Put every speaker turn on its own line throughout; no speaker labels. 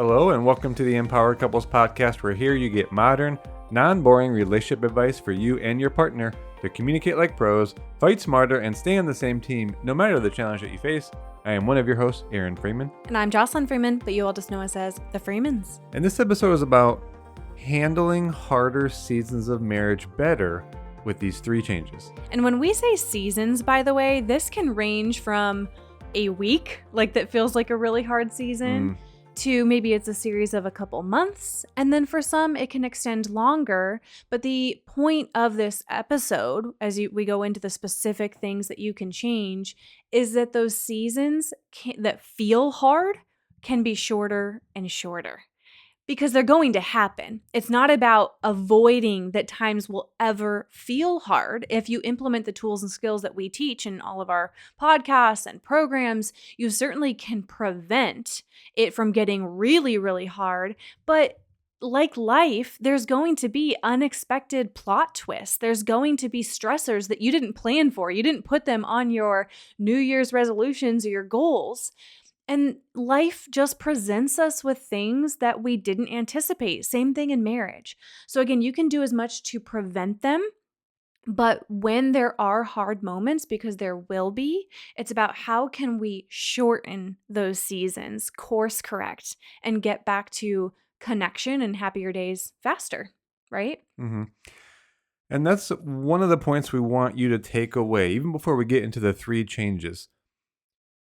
Hello and welcome to the Empowered Couples Podcast, where here you get modern, non-boring relationship advice for you and your partner to communicate like pros, fight smarter, and stay on the same team no matter the challenge that you face. I am one of your hosts, Aaron Freeman.
And I'm Jocelyn Freeman, but you all just know us as the Freemans.
And this episode is about handling harder seasons of marriage better with these 3 changes.
And when we say seasons, by the way, this can range from a week, like that feels like a really hard season, to maybe it's a series of a couple months. And then for some, it can extend longer. But the point of this episode, as we go into the specific things that you can change, is that those seasons that feel hard can be shorter and shorter. Because they're going to happen. It's not about avoiding that times will ever feel hard. If you implement the tools and skills that we teach in all of our podcasts and programs, you certainly can prevent it from getting really, really hard. But like life, there's going to be unexpected plot twists. There's going to be stressors that you didn't plan for. You didn't put them on your New Year's resolutions or your goals. And life just presents us with things that we didn't anticipate. Same thing in marriage. So again, you can do as much to prevent them, but when there are hard moments, because there will be, it's about how can we shorten those seasons, course correct, and get back to connection and happier days faster, right?
Mm-hmm. And that's one of the points we want you to take away, even before we get into the 3 changes.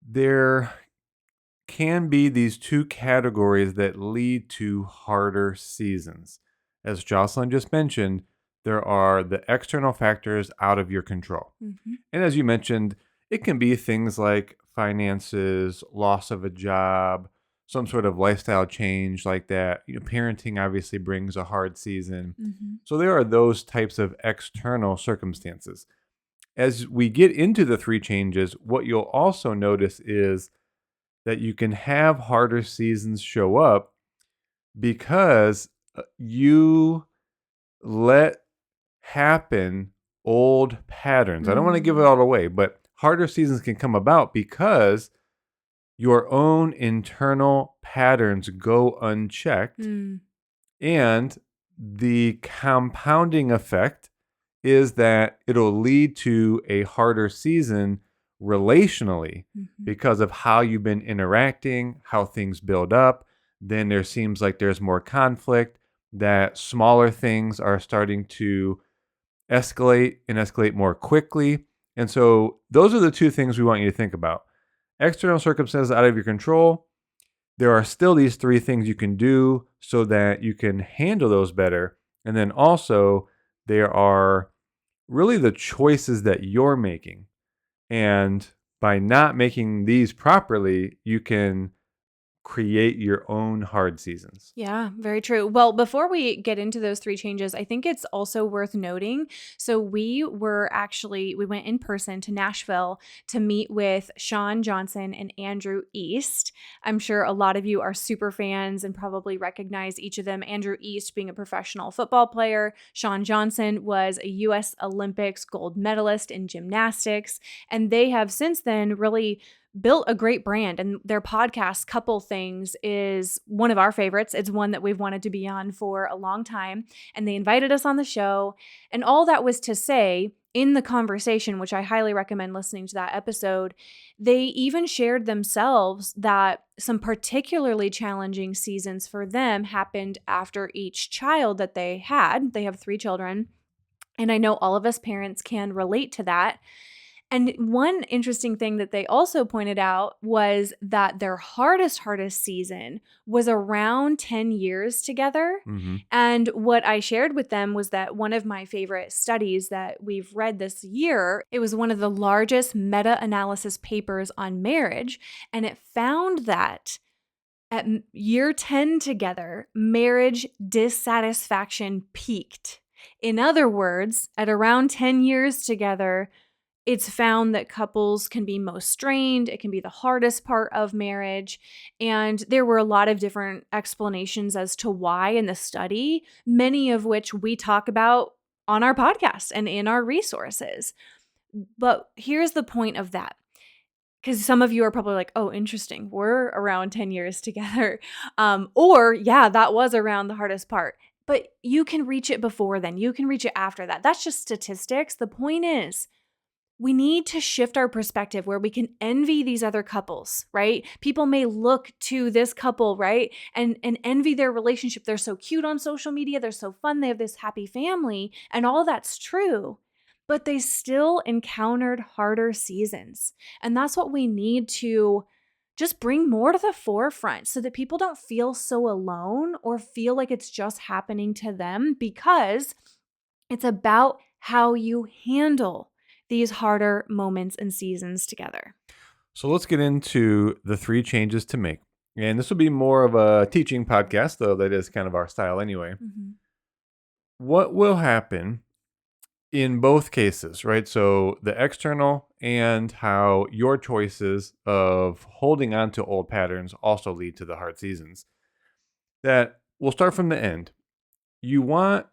There can be these 2 categories that lead to harder seasons. As Jocelyn just mentioned, there are the external factors out of your control. Mm-hmm. And as you mentioned, it can be things like finances, loss of a job, some sort of lifestyle change like that. Parenting obviously brings a hard season. Mm-hmm. So there are those types of external circumstances. As we get into the 3 changes, what you'll also notice is that you can have harder seasons show up because you let happen old patterns. I don't want to give it all away, but harder seasons can come about because your own internal patterns go unchecked. And the compounding effect is that it'll lead to a harder season relationally, because of how you've been interacting, how things build up. Then there seems like there's more conflict, that smaller things are starting to escalate and escalate more quickly. And so those are the 2 things we want you to think about. External circumstances out of your control. There are still these 3 things you can do so that you can handle those better. And then also there are really the choices that you're making. And by not making these properly, you can create your own hard seasons.
Yeah, very true. Well, before we get into those 3 changes, I think it's also worth noting. So we went in person to Nashville to meet with Sean Johnson and Andrew East. I'm sure a lot of you are super fans and probably recognize each of them. Andrew East being a professional football player. Sean Johnson was a U.S. Olympics gold medalist in gymnastics. And they have since then really built a great brand, and their podcast, Couple Things, is one of our favorites. It's one that we've wanted to be on for a long time, and they invited us on the show. And all that was to say, in the conversation, which I highly recommend listening to that episode, they even shared themselves that some particularly challenging seasons for them happened after each child that they had. They have 3 children, and I know all of us parents can relate to that. And one interesting thing that they also pointed out was that their hardest season was around 10 years together. Mm-hmm. And what I shared with them was that one of my favorite studies that we've read this year, it was one of the largest meta-analysis papers on marriage. And it found that at year 10 together, marriage dissatisfaction peaked. In other words, at around 10 years together, it's found that couples can be most strained. It can be the hardest part of marriage. And there were a lot of different explanations as to why in the study, many of which we talk about on our podcast and in our resources. But here's the point of that. Because some of you are probably like, oh, interesting. We're around 10 years together. Or, yeah, that was around the hardest part. But you can reach it before then. You can reach it after that. That's just statistics. The point is, we need to shift our perspective where we can envy these other couples, right? People may look to this couple, right? And envy their relationship. They're so cute on social media. They're so fun. They have this happy family, and all that's true. But they still encountered harder seasons. And that's what we need to just bring more to the forefront so that people don't feel so alone or feel like it's just happening to them, because it's about how you handle these harder moments and seasons together.
So let's get into the 3 changes to make. And this will be more of a teaching podcast, though that is kind of our style anyway.
Mhm.
What will happen in both cases, right? So the external and how your choices of holding on to old patterns also lead to the hard seasons. That we'll start from the end. You want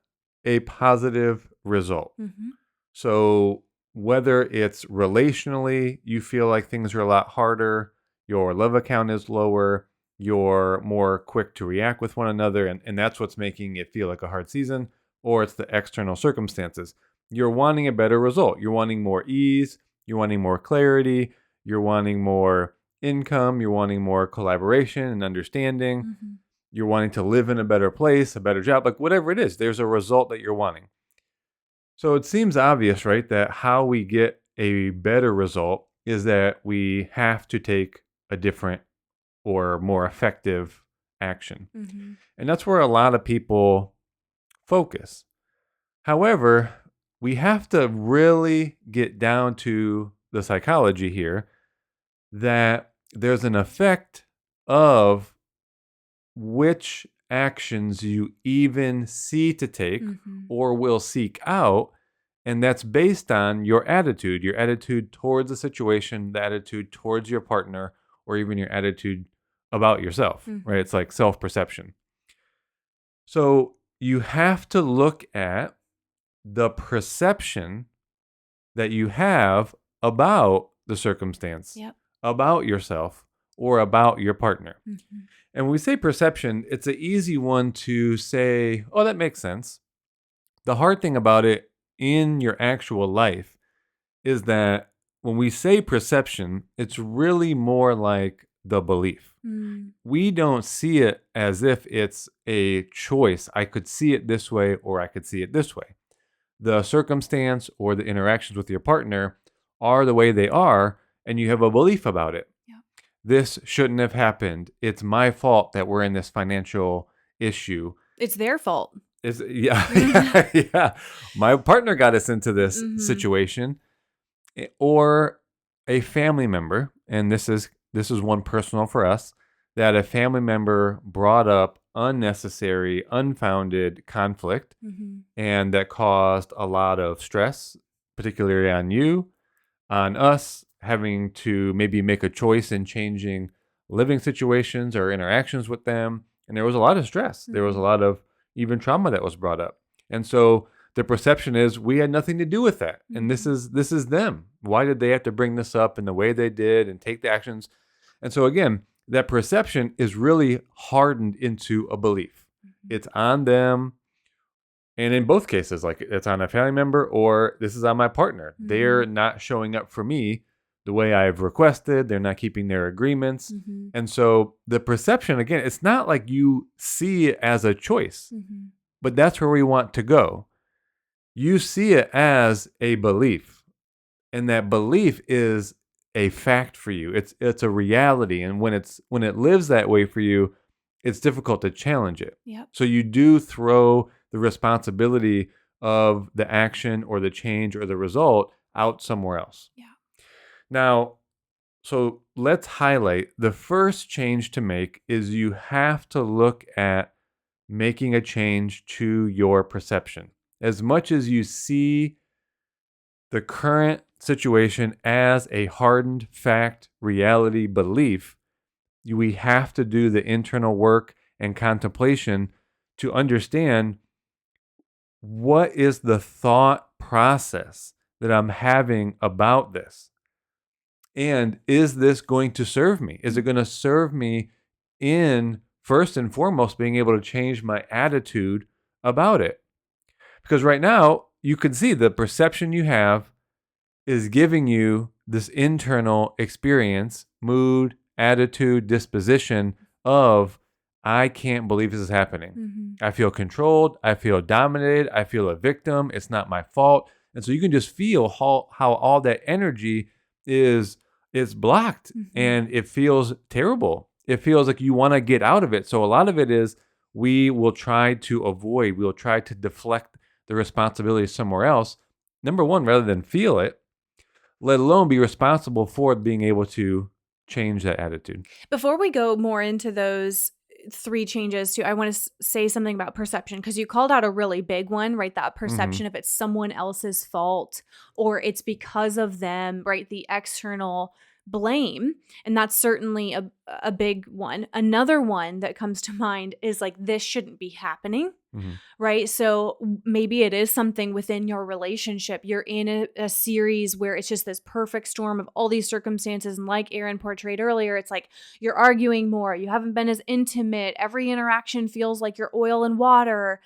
a positive result.
Mhm.
So whether it's relationally, you feel like things are a lot harder, your love account is lower, you're more quick to react with one another, and that's what's making it feel like a hard season, or it's the external circumstances. You're wanting a better result. You're wanting more ease, you're wanting more clarity, you're wanting more income, you're wanting more collaboration and understanding,
Mhm.
you're wanting to live in a better place, a better job, like whatever it is, there's a result that you're wanting. So it seems obvious, right, that how we get a better result is that we have to take a different or more effective action.
Mhm.
And that's where a lot of people focus. However, we have to really get down to the psychology here that there's an effect of which actions you even see to take
Mhm.
or will seek out. And that's based on your attitude towards the situation, the attitude towards your partner, or even your attitude about yourself, right?
Mhm.
It's like self perception. So you have to look at the perception that you have about the circumstance,
Yep.
about yourself, or about your partner.
Mhm.
And when we say perception, it's an easy one to say, oh, that makes sense. The hard thing about it in your actual life is that when we say perception, it's really more like the belief.
Mm.
We don't see it as if it's a choice. I could see it this way or I could see it this way. The circumstance or the interactions with your partner are the way they are, and you have a belief about it.
Yep.
This shouldn't have happened. It's my fault that we're in this financial issue.
It's their fault.
Is yeah, yeah, yeah. My partner got us into this
Mhm.
situation, or a family member, and this is one personal for us, that a family member brought up unnecessary, unfounded conflict,
Mhm.
and that caused a lot of stress, particularly on you, on us having to maybe make a choice in changing living situations or interactions with them. And there was a lot of stress. There was a
Mhm.
lot of even trauma that was brought up. And so the perception is we had nothing to do with that. And this
Mhm.
is this is them. Why did they have to bring this up in the way they did and take the actions? And so again, that perception is really hardened into a belief.
Mhm.
It's on them, and in both cases, like it's on a family member or this is on my partner. They're
Mhm.
not showing up for me the way I've requested. They're not keeping their agreements.
Mhm.
And so the perception, again, it's not like you see it as a choice,
Mhm.
but that's where we want to go. You see it as a belief, and that belief is a fact for you. It's a reality. And when it lives that way for you, it's difficult to challenge it.
Yep.
So you do throw the responsibility of the action or the change or the result out somewhere else.
Yeah.
Now, so let's highlight the first change to make is you have to look at making a change to your perception. As much as you see the current situation as a hardened fact, reality, belief, we have to do the internal work and contemplation to understand what is the thought process that I'm having about this. And is this going to serve me? Is it going to serve me in first and foremost being able to change my attitude about it? Because right now, you can see the perception you have is giving you this internal experience, mood, attitude, disposition of, I can't believe this is happening.
Mm-hmm.
I feel controlled. I feel dominated. I feel a victim. It's not my fault. And so you can just feel how all that energy is blocked,
Mm-hmm.
and it feels terrible. It feels like you want to get out of it. So a lot of it is we will try to avoid, we'll try to deflect the responsibility somewhere else. Number one, rather than feel it, let alone be responsible for being able to change that attitude.
Before we go more into those three changes too, I want to say something about perception, because you called out a really big one, right? That
Mhm.
perception if it's someone else's fault or it's because of them, right? The external blame. And that's certainly a big one. Another one that comes to mind is like, this shouldn't be happening,
Mhm.
right? So maybe it is something within your relationship. You're in a series where it's just this perfect storm of all these circumstances. And like Aaron portrayed earlier, it's like you're arguing more, you haven't been as intimate, every interaction feels like you're oil and water.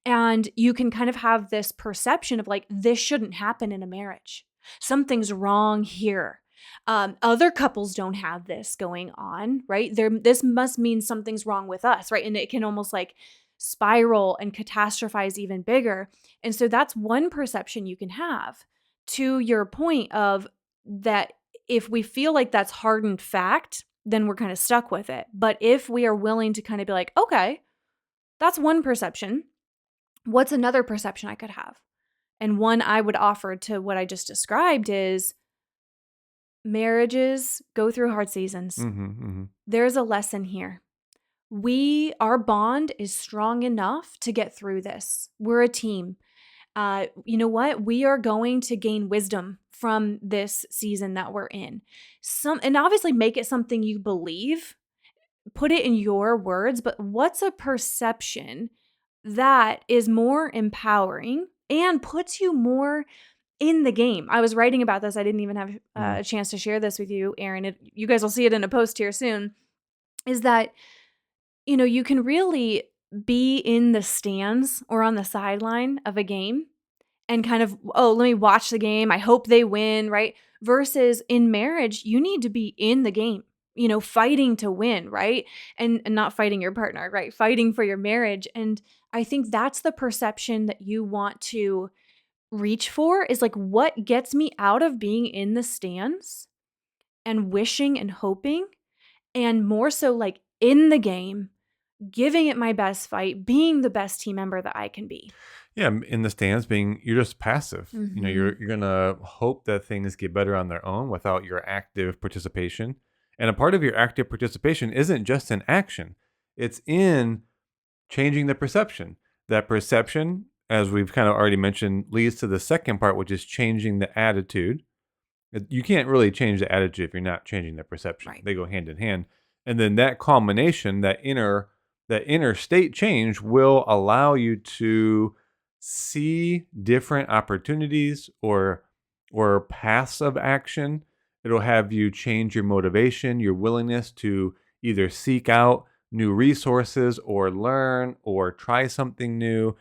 And you can kind of have this perception of like, this shouldn't happen in a marriage. Something's wrong here. Other couples don't have this going on, right? This must mean something's wrong with us, right? And it can almost like spiral and catastrophize even bigger. And so that's one perception you can have. To your point of that, if we feel like that's hardened fact, then we're kind of stuck with it. But if we are willing to kind of be like, okay, that's one perception. What's another perception I could have? And one I would offer to what I just described is marriages go through hard seasons.
Mhm. Mhm.
There's a lesson here. Our bond is strong enough to get through this. We're a team. You know what? We are going to gain wisdom from this season that we're in. And obviously make it something you believe. Put it in your words, but what's a perception that is more empowering and puts you more in the game? I was writing about this. I didn't even have
Mhm.
a chance to share this with you, Aaron. You guys will see it in a post here soon. Is that, you can really be in the stands or on the sideline of a game and kind of, oh, let me watch the game. I hope they win, right? Versus in marriage, you need to be in the game, fighting to win, right? And not fighting your partner, right? Fighting for your marriage. And I think that's the perception that you want to reach for, is like, what gets me out of being in the stands and wishing and hoping, and more so like in the game, giving it my best fight, being the best team member that I can be.
Yeah, in the stands, being you're just passive.
Mhm.
You're gonna hope that things get better on their own without your active participation. And a part of your active participation isn't just in action; it's in changing the perception. That perception, as we've kind of already mentioned, leads to the second part, which is changing the attitude. You can't really change the attitude if you're not changing the perception.
Right.
They go hand in hand. And then that culmination, that inner state change will allow you to see different opportunities or paths of action. It'll have you change your motivation, your willingness to either seek out new resources or learn or try something new,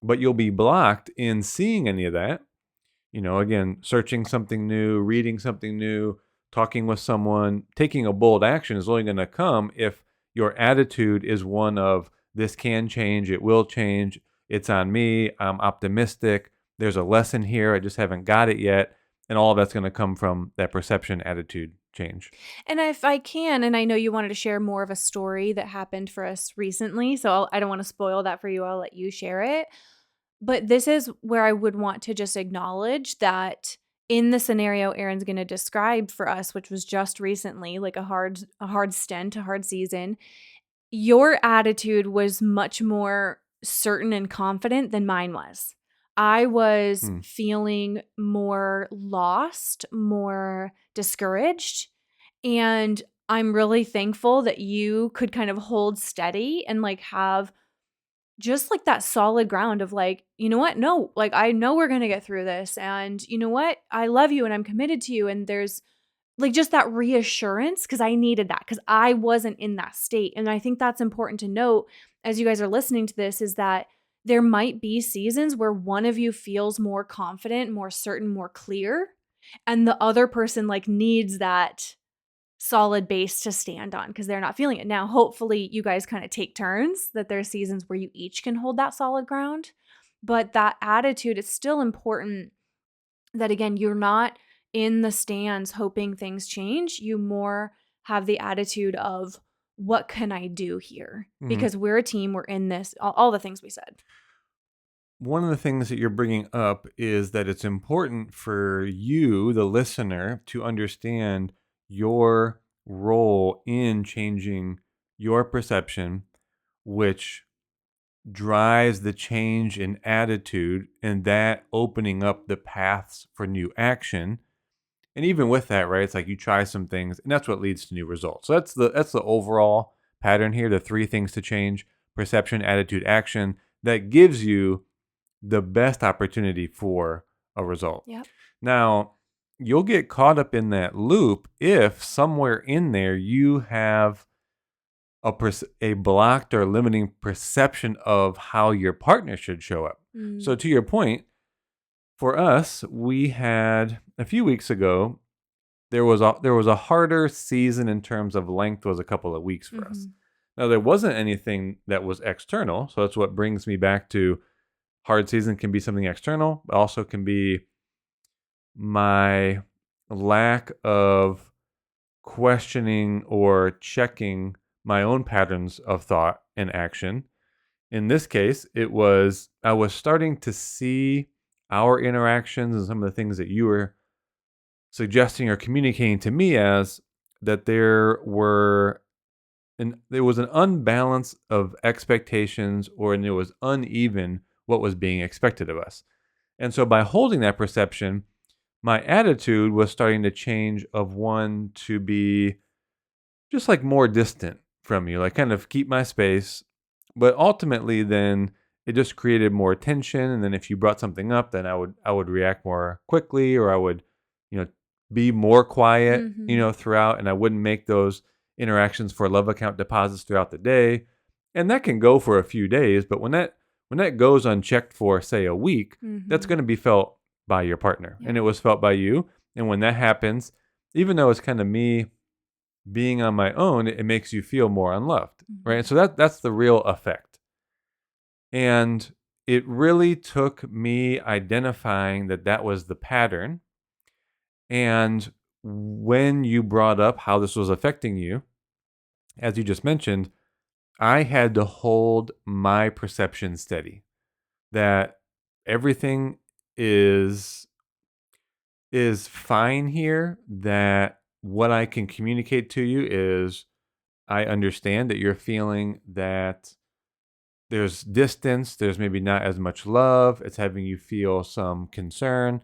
but you'll be blocked in seeing any of that. Again, searching something new, reading something new, talking with someone, taking a bold action is only going to come if your attitude is one of, this can change, it will change, it's on me, I'm optimistic, there's a lesson here, I just haven't got it yet. And all of that's going to come from that perception attitude change.
And if I can, and I know you wanted to share more of a story that happened for us recently, so I don't want to spoil that for you. I'll let you share it. But this is where I would want to just acknowledge that in the scenario Aaron's going to describe for us, which was just recently, like a hard stint, a hard season, your attitude was much more certain and confident than mine was. I was
Hmm.
feeling more lost, more discouraged. And I'm really thankful that you could kind of hold steady and like have just like that solid ground of like, you know what? No, like I know we're going to get through this. And you know what? I love you and I'm committed to you. And there's like just that reassurance, because I needed that because I wasn't in that state. And I think that's important to note as you guys are listening to this, is that there might be seasons where one of you feels more confident, more certain, more clear, and the other person like needs that solid base to stand on because they're not feeling it. Now, hopefully you guys kind of take turns, that there are seasons where you each can hold that solid ground. But that attitude, it's still important that, again, you're not in the stands hoping things change. You more have the attitude of, what can I do here?
Mhm.
Because we're a team, we're in this, all the things we said.
One of the things that you're bringing up is that it's important for you, the listener, to understand your role in changing your perception, which drives the change in attitude and that opening up the paths for new action. And even with that, right, it's like you try some things and that's what leads to new results. So that's the overall pattern here, the three things to change: perception, attitude, action, that gives you the best opportunity for a result.
Yep.
Now, you'll get caught up in that loop if somewhere in there you have a blocked or limiting perception of how your partner should show up. So,
Mm.
to your point, for us, we had a few weeks ago, there was a harder season in terms of length, was a couple of weeks for us.
Mhm.
Now, there wasn't anything that was external, so that's what brings me back to hard season can be something external, but also can be my lack of questioning or checking my own patterns of thought and action. In this case, it was I was starting to see our interactions and some of the things that you were suggesting or communicating to me as that there was an unbalance of expectations, or and it was uneven what was being expected of us. And so by holding that perception, my attitude was starting to change of one to be just like more distant from you, like kind of keep my space. But ultimately, then it just created more tension. And then if you brought something up, then I would react more quickly, or I would, you know, be more quiet,
Mhm.
throughout, and I wouldn't make those interactions for love account deposits throughout the day. And that can go for a few days, but when that goes unchecked for say a week, that's
Mhm.
going to be felt by your partner, and
Yep.
it was felt by you. And when that happens, even though it's kind of me being on my own, it makes you feel more unloved, right? And
Mhm.
so that's the real effect. And it really took me identifying that that was the pattern. And when you brought up how this was affecting you, as you just mentioned, I had to hold my perception steady that everything is is fine here, that what I can communicate to you is I understand that you're feeling that there's distance, there's maybe not as much love, it's having you feel some concern.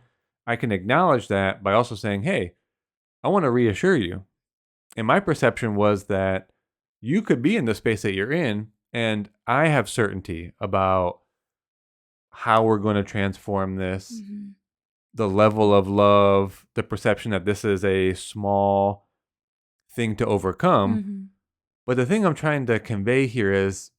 I can acknowledge that by also saying, hey, I want to reassure you. And my perception was that you could be in the space that you're in, and I have certainty about how we're going to transform this,
Mhm.
the level of love, the perception that this is a small thing to overcome.
Mhm.
But the thing I'm trying to convey here is,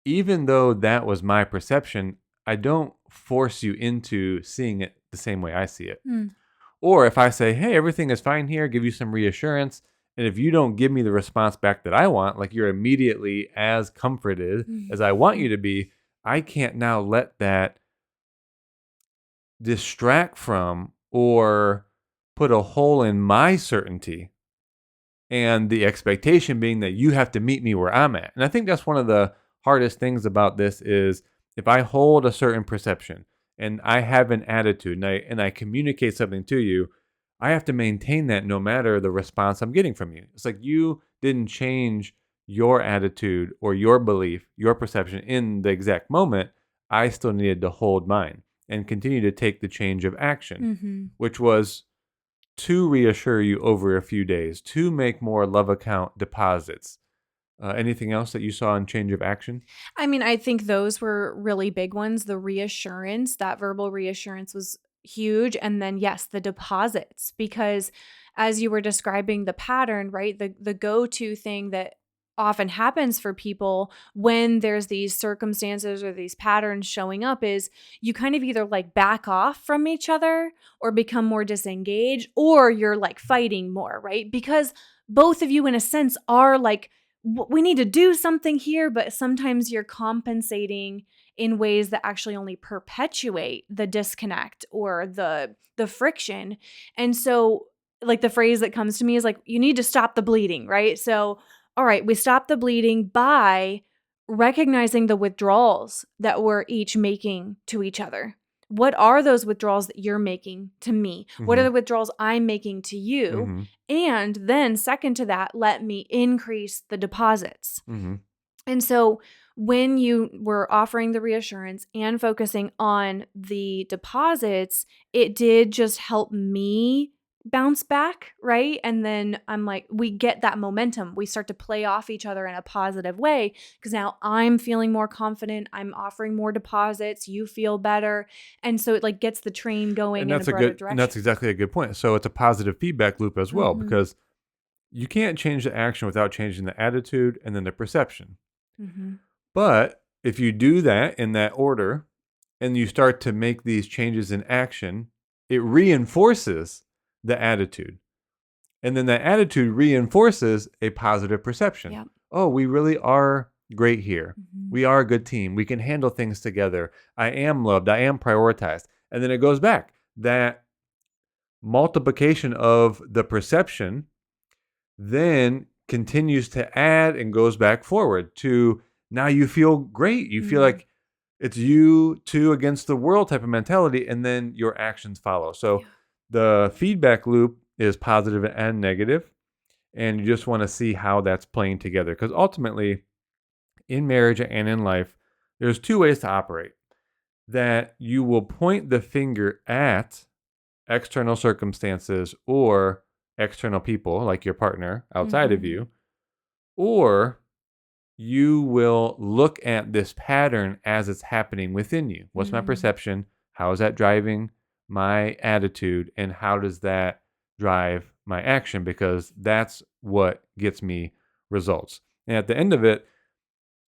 even though that was my perception, I don't force you into seeing it the same way I see it.
Mm.
Or if I say, hey, everything is fine here, give you some reassurance, and if you don't give me the response back that I want, like you're immediately as comforted as I want you
Mhm.
to be, I can't now let that distract from or put a hole in my certainty, and the expectation being that you have to meet me where I'm at. And I think that's one of the hardest things about this is if I hold a certain perception and I have an attitude and I communicate something to you, I have to maintain that no matter the response I'm getting from you. It's like you didn't change your attitude or your belief, your perception in the exact moment. I still needed to hold mine and continue to take the change of action,
Mhm.
which was to reassure you over a few days, to make more love account deposits. Anything else that you saw in change of action?
I mean, I think those were really big ones. The reassurance, that verbal reassurance was huge. And then, yes, the deposits, because as you were describing the pattern, right? The go-to thing that often happens for people when there's these circumstances or these patterns showing up is you kind of either like back off from each other or become more disengaged, or you're like fighting more, right? Because both of you in a sense are like, we need to do something here, but sometimes you're compensating in ways that actually only perpetuate the disconnect or the friction. And so like the phrase that comes to me is like, you need to stop the bleeding, right? So all right, we stop the bleeding by recognizing the withdrawals that we're each making to each other. What are those withdrawals that you're making to me? What are
Mhm.
the withdrawals I'm making to you?
Mhm.
And then, second to that, let me increase the deposits.
Mhm.
And so, when you were offering the reassurance and focusing on the deposits, it did just help me bounce back, right? And then I'm like, we get that momentum. We start to play off each other in a positive way because now I'm feeling more confident. I'm offering more deposits. You feel better. And so it like gets the train going in a broader
And that's
direction.
exactly a good point. So it's a positive feedback loop as well,
Mm-hmm.
because you can't change the action without changing the attitude and then the perception.
Mm-hmm.
But if you do that in that order and you start to make these changes in action, it reinforces the attitude. And then that attitude reinforces a positive perception.
Yep.
Oh, we really are great here.
Mm-hmm.
We are a good team. We can handle things together. I am loved. I am prioritized. And then it goes back. That multiplication of the perception then continues to add and goes back forward to now you feel great. You feel
Mm-hmm.
like it's you two against the world type of mentality, and then your actions follow. So
Yeah.
the feedback loop is positive and negative, and you just want to see how that's playing together. Because ultimately, in marriage and in life, there's two ways to operate. That you will point the finger at external circumstances or external people, like your partner outside of
Mm-hmm.
you, or you will look at this pattern as it's happening within you. What's my
Mm-hmm.
perception? How is that driving my attitude? And how does that drive my action? Because that's what gets me results. And at the end of it,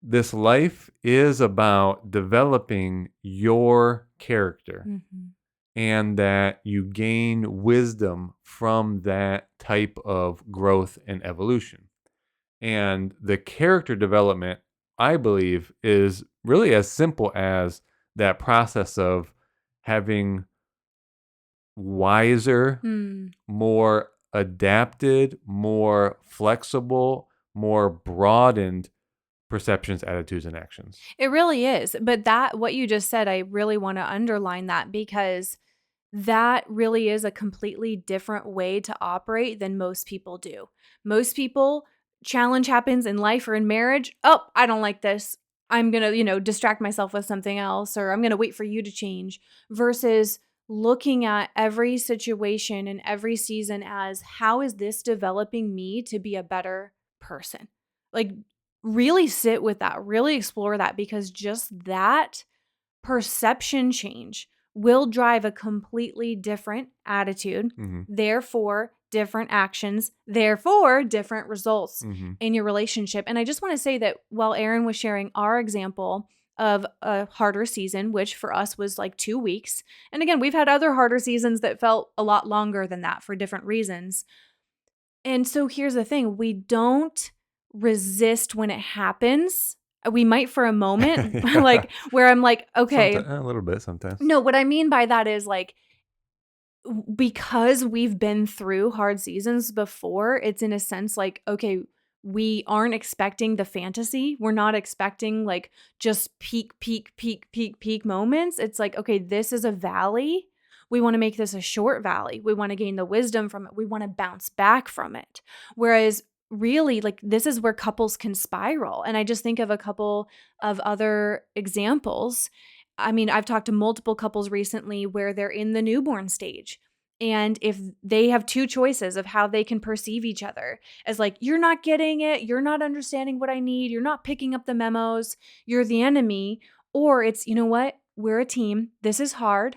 this life is about developing your character
Mm-hmm.
and that you gain wisdom from that type of growth and evolution. And the character development, I believe, is really as simple as that process of having wiser,
Mm.
more adapted, more flexible, more broadened perceptions, attitudes, and actions.
It really is. But that, what you just said, I really want to underline that because that really is a completely different way to operate than most people do. Most people, challenge happens in life or in marriage. Oh, I don't like this. I'm going to, distract myself with something else, or I'm going to wait for you to change, versus looking at every situation and every season as how is this developing me to be a better person? Like, really sit with that, really explore that, because just that perception change will drive a completely different attitude,
Hmm.
therefore, different actions, therefore, different results
Hmm.
in your relationship. And I just want to say that while Aaron was sharing our example of a harder season, which for us was like 2 weeks, and again, we've had other harder seasons that felt a lot longer than that for different reasons. And so here's the thing, we don't resist when it happens. We might for a moment,
Yeah.
like where I'm like, okay,
Sometimes a little bit sometimes.
no, what I mean by that is like, because we've been through hard seasons before, it's in a sense like, okay, we aren't expecting the fantasy. We're not expecting like just peak moments. It's like, okay, this is a valley. We want to make this a short valley. We want to gain the wisdom from it. We want to bounce back from it. Whereas, really, like, this is where couples can spiral. And I just think of a couple of other examples. I mean, I've talked to multiple couples recently where they're in the newborn stage. And if they have two choices of how they can perceive each other as like, you're not getting it, you're not understanding what I need, you're not picking up the memos, you're the enemy, or it's, you know what, we're a team, this is hard.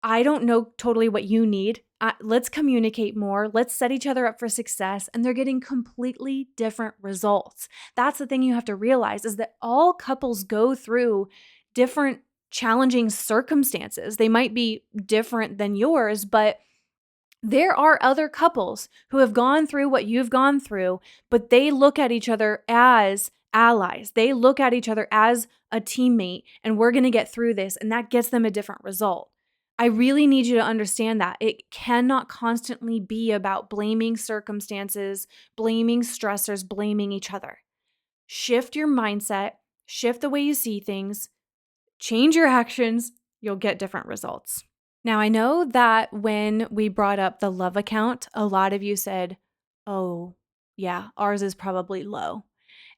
I don't know totally what you need. Let's communicate more. Let's set each other up for success. And they're getting completely different results. That's the thing you have to realize is that all couples go through different challenging circumstances. They might be different than yours, but there are other couples who have gone through what you've gone through, but they look at each other as allies. They look at each other as a teammate, and we're going to get through this, and that gets them a different result. I really need you to understand that it cannot constantly be about blaming circumstances, blaming stressors, blaming each other. Shift your mindset, shift the way you see things, change your actions, you'll get different results. Now, I know that when we brought up the love account, a lot of you said, oh, yeah, ours is probably low.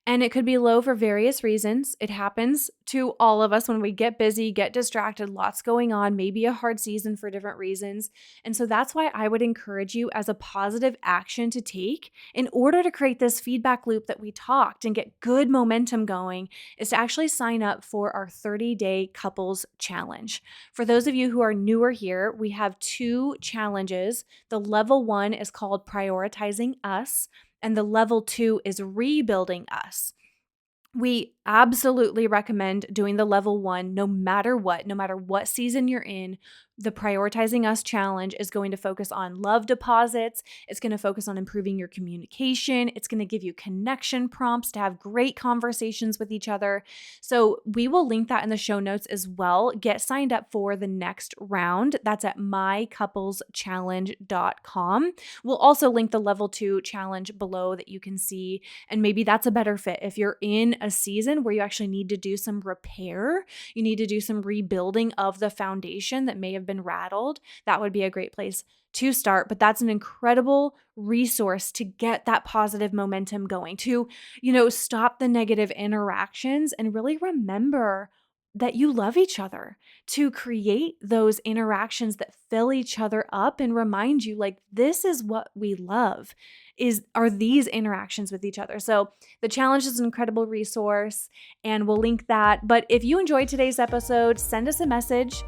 And it could be low for various reasons. It happens to all of us when we get busy, get distracted, lots going on, maybe a hard season for different reasons. And so that's why I would encourage you as a positive action to take in order to create this feedback loop that we talked and get good momentum going is to actually sign up for our 30-day couples challenge. For those of you who are newer here, we have 2 challenges. The level 1 is called Prioritizing Us. And the level 2 is Rebuilding Us. We absolutely recommend doing the level 1 no matter what season you're in. The Prioritizing Us challenge is going to focus on love deposits. It's going to focus on improving your communication. It's going to give you connection prompts to have great conversations with each other. So we will link that in the show notes as well. Get signed up for the next round. That's at mycoupleschallenge.com. We'll also link the level 2 challenge below that you can see. And maybe that's a better fit. If you're in a season where you actually need to do some repair, you need to do some rebuilding of the foundation that may have been rattled, that would be a great place to start. But that's an incredible resource to get that positive momentum going, to, stop the negative interactions and really remember that you love each other, to create those interactions that fill each other up and remind you like this is what we love are these interactions with each other. So the challenge is an incredible resource and we'll link that. But if you enjoyed today's episode, send us a message.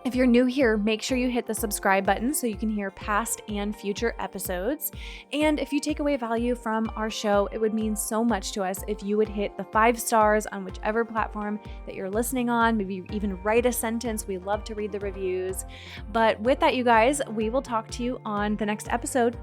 If you're new here, make sure you hit the subscribe button so you can hear past and future episodes. And if you take away value from our show, it would mean so much to us if you would hit the 5 stars on whichever platform that you're listening on. Maybe even write a sentence. We love to read the reviews. But with that, you guys, we will talk to you on the next episode.